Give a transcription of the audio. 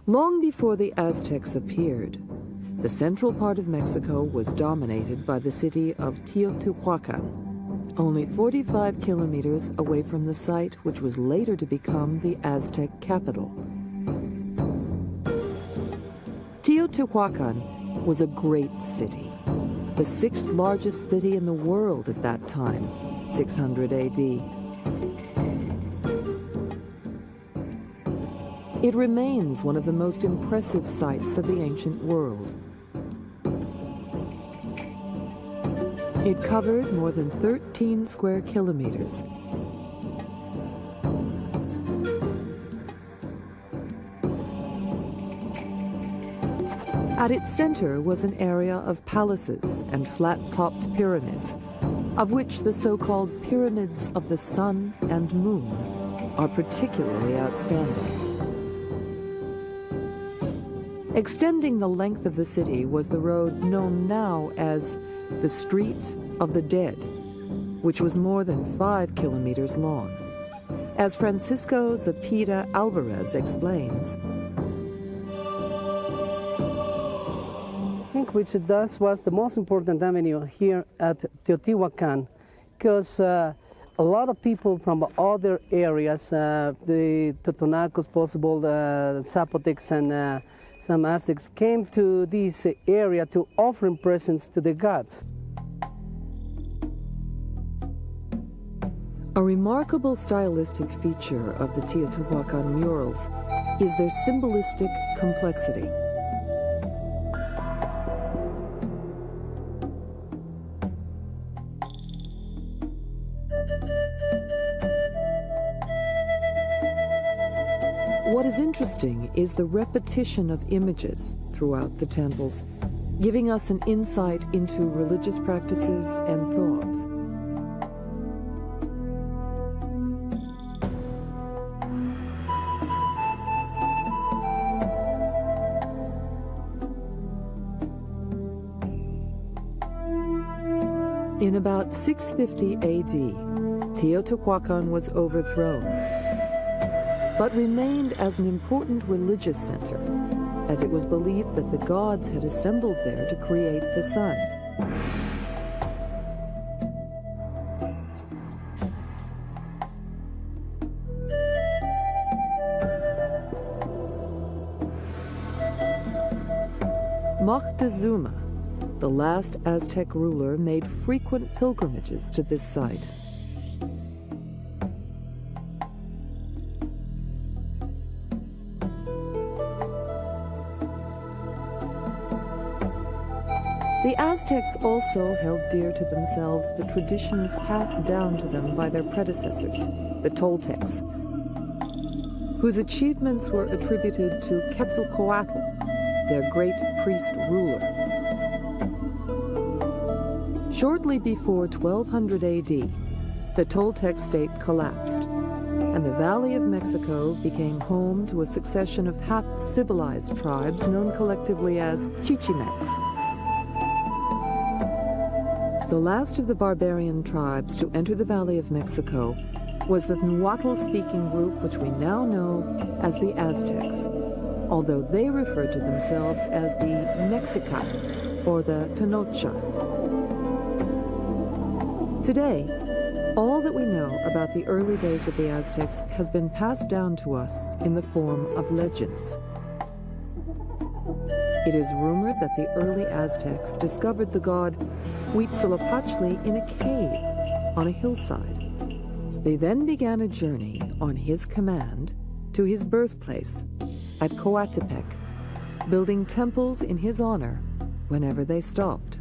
Long before the Aztecs appeared, the central part of Mexico was dominated by the city of Teotihuacan, only 45 kilometers away from the site which was later to become the Aztec capital. Teotihuacan was a great city, the sixth largest city in the world at that time, 600 AD. It remains one of the most impressive sites of the ancient world. It covered more than 13 square kilometers. At its center was an area of palaces and flat-topped pyramids, of which the so-called pyramids of the sun and moon are particularly outstanding. Extending the length of the city was the road known now as the Street of the Dead, which was more than 5 kilometers long. As Francisco Zepeda Alvarez explains, I think which thus was the most important avenue here at Teotihuacan, because a lot of people from other areas, the Totonacos, possible, the Zapotecs, and some Aztecs came to this area to offer presents to the gods. A remarkable stylistic feature of the Teotihuacan murals is their symbolistic complexity. What is interesting is the repetition of images throughout the temples, giving us an insight into religious practices and thoughts. In about 650 AD, Teotihuacan was overthrown, but remained as an important religious center, as it was believed that the gods had assembled there to create the sun. Moctezuma, the last Aztec ruler, made frequent pilgrimages to this site. The Aztecs also held dear to themselves the traditions passed down to them by their predecessors, the Toltecs, whose achievements were attributed to Quetzalcoatl, their great priest-ruler. Shortly before 1200 AD, the Toltec state collapsed, and the Valley of Mexico became home to a succession of half-civilized tribes known collectively as Chichimecs. The last of the barbarian tribes to enter the Valley of Mexico was the Nahuatl-speaking group which we now know as the Aztecs, although they referred to themselves as the Mexica or the Tenochtitlan. Today, all that we know about the early days of the Aztecs has been passed down to us in the form of legends. It is rumored that the early Aztecs discovered the god Huitzilopochtli in a cave on a hillside. They then began a journey on his command to his birthplace at Coatepec, building temples in his honor whenever they stopped.